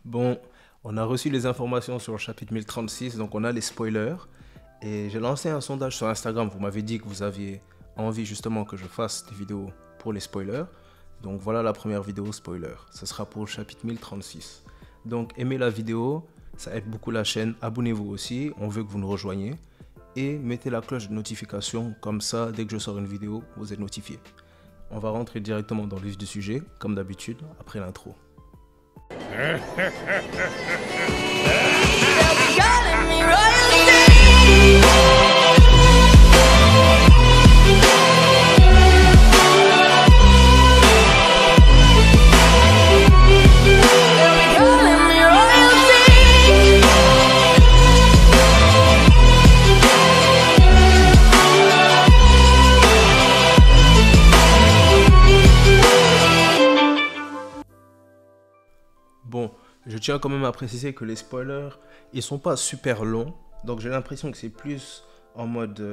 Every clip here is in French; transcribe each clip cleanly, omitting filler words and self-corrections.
Bon, on a reçu les informations sur le chapitre 1036, donc on a les spoilers. Et j'ai lancé un sondage sur Instagram. Vous m'avez dit que vous aviez envie justement que je fasse des vidéos pour les spoilers. Donc voilà la première vidéo spoiler. Ce sera pour le chapitre 1036. Donc aimez la vidéo, ça aide beaucoup la chaîne. Abonnez-vous aussi, on veut que vous nous rejoigniez. Et mettez la cloche de notification, comme ça, dès que je sors une vidéo, vous êtes notifié. On va rentrer directement dans le vif du sujet, comme d'habitude, après l'intro. Calling me royalty. Calling me royalty. Bon, je tiens quand même à préciser que les spoilers, ils sont pas super longs. Donc j'ai l'impression que c'est plus en mode,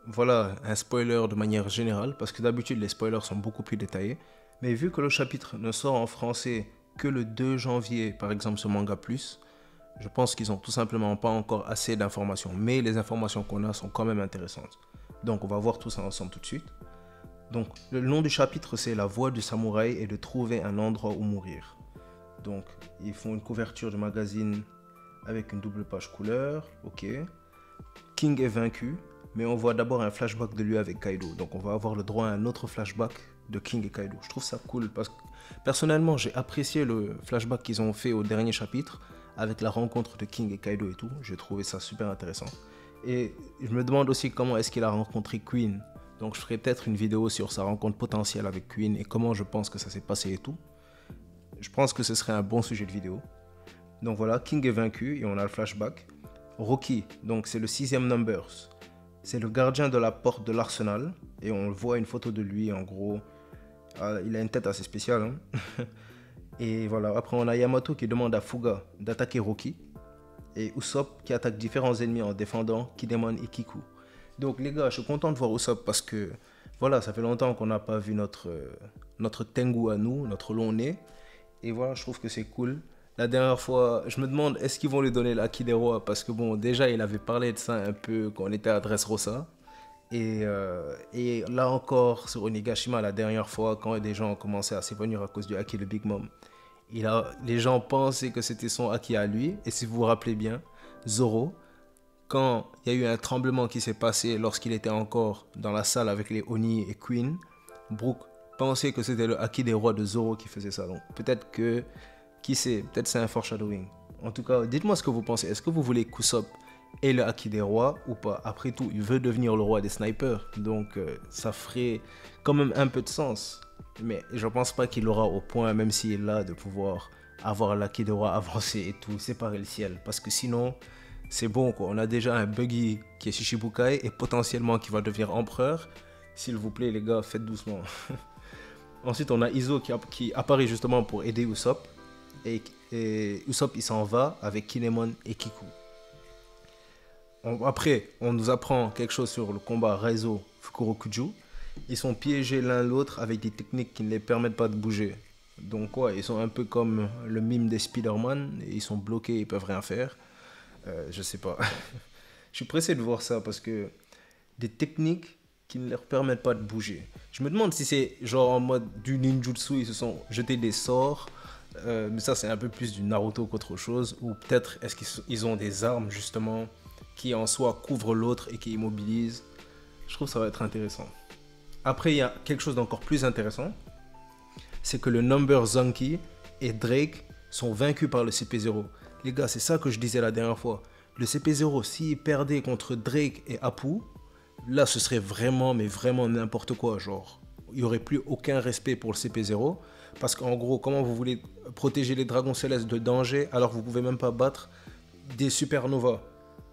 voilà, un spoiler de manière générale. Parce que d'habitude, les spoilers sont beaucoup plus détaillés. Mais vu que le chapitre ne sort en français que le 2 janvier, par exemple sur Manga Plus, je pense qu'ils ont tout simplement pas encore assez d'informations. Mais les informations qu'on a sont quand même intéressantes. Donc on va voir tout ça ensemble tout de suite. Donc le nom du chapitre, c'est La voie du samouraï et de trouver un endroit où mourir. Donc, ils font une couverture de magazine avec une double page couleur, ok. King est vaincu, mais on voit d'abord un flashback de lui avec Kaido. Donc, on va avoir le droit à un autre flashback de King et Kaido. Je trouve ça cool parce que, personnellement, j'ai apprécié le flashback qu'ils ont fait au dernier chapitre avec la rencontre de King et Kaido et tout. J'ai trouvé ça super intéressant. Et je me demande aussi comment est-ce qu'il a rencontré Queen. Donc, je ferai peut-être une vidéo sur sa rencontre potentielle avec Queen et comment je pense que ça s'est passé et tout. Je pense que ce serait un bon sujet de vidéo. Donc voilà, King est vaincu et on a le flashback. Rocky, donc c'est le 6e Numbers. C'est le gardien de la porte de l'arsenal. Et on voit une photo de lui en gros. Il a une tête assez spéciale. Hein. Et voilà, après on a Yamato qui demande à Fuga d'attaquer Rocky. Et Usopp qui attaque différents ennemis en défendant Kinemon et Kiku. Donc les gars, je suis content de voir Usopp parce que voilà, ça fait longtemps qu'on n'a pas vu notre Tengu à nous, notre long nez. Et voilà, je trouve que c'est cool. La dernière fois, je me demande, est-ce qu'ils vont lui donner l'Aki des rois? Parce que bon, déjà, il avait parlé de ça un peu quand on était à Dressrosa. Et là encore, sur Onigashima, la dernière fois, quand des gens ont commencé à s'évanouir à cause du Haki de Big Mom, les gens pensaient que c'était son Haki à lui. Et si vous vous rappelez bien, Zoro, quand il y a eu un tremblement qui s'est passé lorsqu'il était encore dans la salle avec les Oni et Queen, Brook pensait que c'était le Haki des rois de Zoro qui faisait ça. Donc peut-être que, qui sait, peut-être c'est un foreshadowing. En tout cas, dites-moi ce que vous pensez. Est-ce que vous voulez qu'Usopp ait le Haki des rois ou pas? Après tout, il veut devenir le roi des snipers. Donc ça ferait quand même un peu de sens. Mais je pense pas qu'il aura au point, même s'il est là, de pouvoir avoir l'Haki des rois avancé et tout, séparer le ciel. Parce que sinon, c'est bon quoi. On a déjà un Buggy qui est Shichibukai et potentiellement qui va devenir empereur. S'il vous plaît les gars, faites doucement. Ensuite, on a Izo qui apparaît justement pour aider Usopp. Et Usopp, il s'en va avec Kinemon et Kiku. Après, on nous apprend quelque chose sur le combat Raizo Fukurokuju. Ils sont piégés l'un l'autre avec des techniques qui ne les permettent pas de bouger. Donc, quoi, ils sont un peu comme le mime des Spider-Man. Ils sont bloqués, ils peuvent rien faire. Je sais pas. Je suis pressé de voir ça parce que des techniques qui ne leur permettent pas de bouger. Je me demande si c'est genre en mode du ninjutsu, ils se sont jetés des sorts, mais ça c'est un peu plus du Naruto qu'autre chose, ou peut-être est-ce qu'ils ont des armes justement qui en soi couvrent l'autre et qui immobilisent. Je trouve que ça va être intéressant. Après il y a quelque chose d'encore plus intéressant, c'est que le Number Zanki et Drake sont vaincus par le CP0. Les gars, c'est ça que je disais la dernière fois. Le CP0, s'il perdait contre Drake et Apu, là, ce serait vraiment, mais vraiment n'importe quoi. Genre, il n'y aurait plus aucun respect pour le CP0. Parce qu'en gros, comment vous voulez protéger les dragons célestes de danger alors que vous ne pouvez même pas battre des supernovas?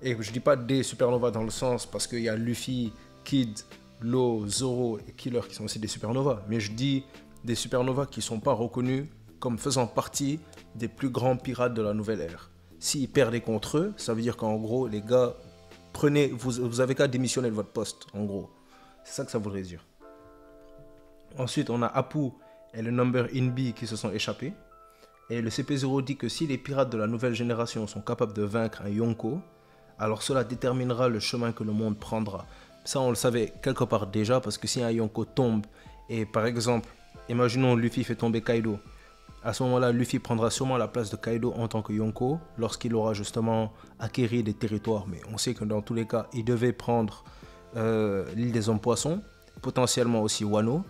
Et je dis pas des supernovas dans le sens parce qu'il y a Luffy, Kid, Law, Zoro et Killer qui sont aussi des supernovas. Mais je dis des supernovas qui ne sont pas reconnus comme faisant partie des plus grands pirates de la nouvelle ère. S'ils perdaient contre eux, ça veut dire qu'en gros, les gars, vous avez qu'à démissionner de votre poste, en gros. C'est ça que ça voudrait dire. Ensuite, on a Apu et le Number Inbi qui se sont échappés. Et le CP0 dit que si les pirates de la nouvelle génération sont capables de vaincre un Yonko, alors cela déterminera le chemin que le monde prendra. Ça, on le savait quelque part déjà, parce que si un Yonko tombe, et par exemple, imaginons Luffy fait tomber Kaido, à ce moment-là, Luffy prendra sûrement la place de Kaido en tant que Yonko, lorsqu'il aura justement acquéri des territoires. Mais on sait que dans tous les cas, il devait prendre l'île des hommes poissons, potentiellement aussi Wano,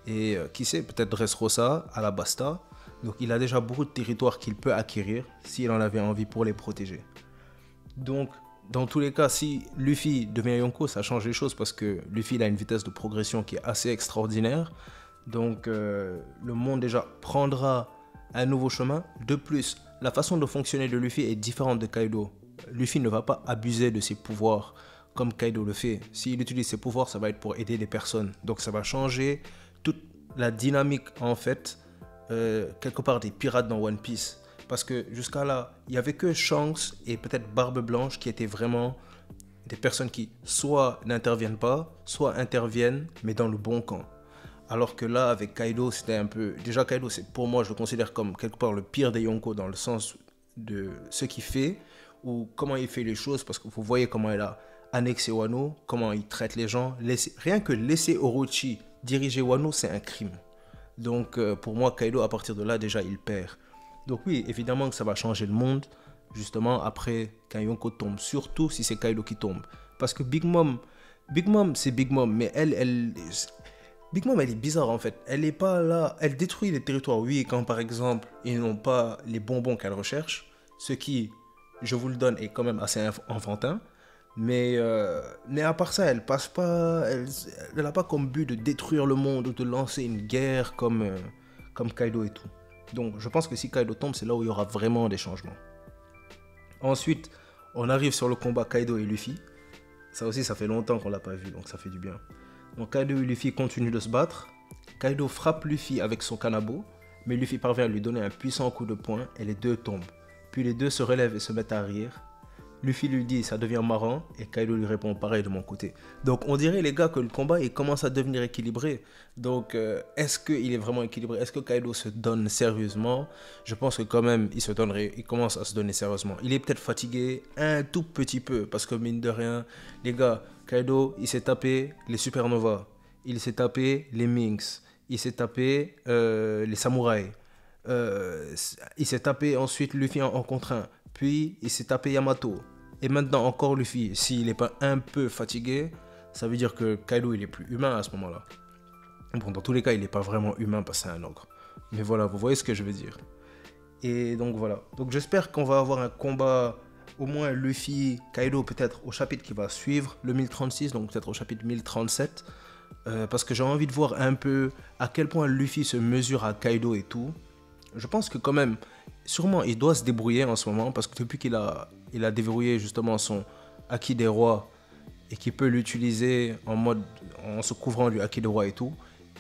et qui sait, peut-être Dressrosa, Alabasta. Donc il a déjà beaucoup de territoires qu'il peut acquérir, s'il en avait envie pour les protéger. Donc, dans tous les cas, si Luffy devient Yonko, ça change les choses parce que Luffy il a une vitesse de progression qui est assez extraordinaire. Donc, le monde déjà prendra un nouveau chemin. De plus, la façon de fonctionner de Luffy est différente de Kaido. Luffy ne va pas abuser de ses pouvoirs comme Kaido le fait. S'il utilise ses pouvoirs, ça va être pour aider les personnes. Donc, ça va changer toute la dynamique en fait, quelque part des pirates dans One Piece. Parce que jusqu'à là, il n'y avait que Shanks et peut-être Barbe Blanche qui étaient vraiment des personnes qui soit n'interviennent pas, soit interviennent, mais dans le bon camp. Alors que là, avec Kaido, c'était un peu... Déjà, Kaido, pour moi, je le considère comme quelque part le pire des Yonko dans le sens de ce qu'il fait ou comment il fait les choses. Parce que vous voyez comment il a annexé Wano, comment il traite les gens. Rien que laisser Orochi diriger Wano, c'est un crime. Donc, pour moi, Kaido, à partir de là, déjà, il perd. Donc oui, évidemment que ça va changer le monde, justement, après qu'un Yonko tombe. Surtout si c'est Kaido qui tombe. Parce que Big Mom, c'est Big Mom, mais Big Mom, elle est bizarre en fait. Elle n'est pas là. Elle détruit les territoires, oui, quand par exemple, ils n'ont pas les bonbons qu'elle recherche. Ce qui, je vous le donne, est quand même assez enfantin. Mais à part ça, elle passe pas. Elle n'a pas comme but de détruire le monde ou de lancer une guerre comme Kaido et tout. Donc je pense que si Kaido tombe, c'est là où il y aura vraiment des changements. Ensuite, on arrive sur le combat Kaido et Luffy. Ça aussi, ça fait longtemps qu'on l'a pas vu, donc ça fait du bien. Donc Kaido et Luffy continuent de se battre. Kaido frappe Luffy avec son kanabo, mais Luffy parvient à lui donner un puissant coup de poing et les deux tombent. Puis les deux se relèvent et se mettent à rire. Luffy lui dit ça devient marrant et Kaido lui répond pareil de mon côté. Donc on dirait les gars que le combat il commence à devenir équilibré. Donc est-ce qu'il est vraiment équilibré? Est-ce que Kaido se donne sérieusement? Je pense que quand même il commence à se donner sérieusement. Il est peut-être fatigué un tout petit peu parce que mine de rien, les gars, Kaido il s'est tapé les supernovas, il s'est tapé les Minks, il s'est tapé les samouraïs, il s'est tapé ensuite Luffy en contre 1. Puis il s'est tapé Yamato. Et maintenant encore Luffy. S'il n'est pas un peu fatigué, ça veut dire que Kaido il est plus humain à ce moment-là. Bon, dans tous les cas, il n'est pas vraiment humain parce que c'est un ogre. Mais voilà, vous voyez ce que je veux dire. Et donc voilà. Donc j'espère qu'on va avoir un combat, au moins Luffy, Kaido peut-être au chapitre qui va suivre, le 1036, donc peut-être au chapitre 1037. Parce que j'ai envie de voir un peu à quel point Luffy se mesure à Kaido et tout. Je pense que quand même, sûrement il doit se débrouiller en ce moment parce que depuis qu'il a déverrouillé justement son Haki des rois et qu'il peut l'utiliser en se couvrant du Haki des rois et tout,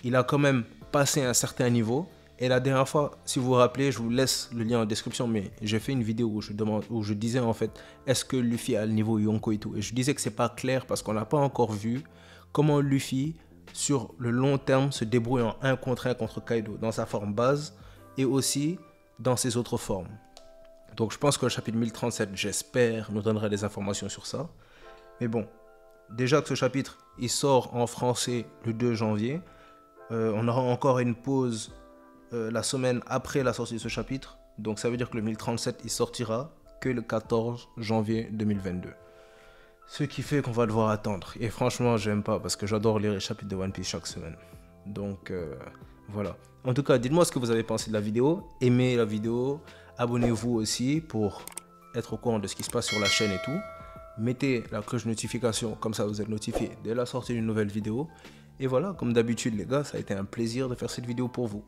il a quand même passé un certain niveau. Et la dernière fois, si vous vous rappelez, je vous laisse le lien en description, mais j'ai fait une vidéo où je disais en fait, est-ce que Luffy a le niveau Yonko et tout. Et je disais que c'est pas clair parce qu'on n'a pas encore vu comment Luffy, sur le long terme, se débrouille en 1 contre 1 contre Kaido dans sa forme base et aussi dans ses autres formes. Donc je pense que le chapitre 1037, j'espère, nous donnera des informations sur ça. Mais bon, déjà que ce chapitre, il sort en français le 2 janvier. On aura encore une pause la semaine après la sortie de ce chapitre. Donc ça veut dire que le 1037, il sortira que le 14 janvier 2022. Ce qui fait qu'on va devoir attendre. Et franchement, j'aime pas parce que j'adore lire les chapitres de One Piece chaque semaine. Donc voilà. En tout cas, dites-moi ce que vous avez pensé de la vidéo. Aimez la vidéo. Abonnez-vous aussi pour être au courant de ce qui se passe sur la chaîne et tout. Mettez la cloche de notification, comme ça vous êtes notifié dès la sortie d'une nouvelle vidéo. Et voilà, comme d'habitude les gars, ça a été un plaisir de faire cette vidéo pour vous.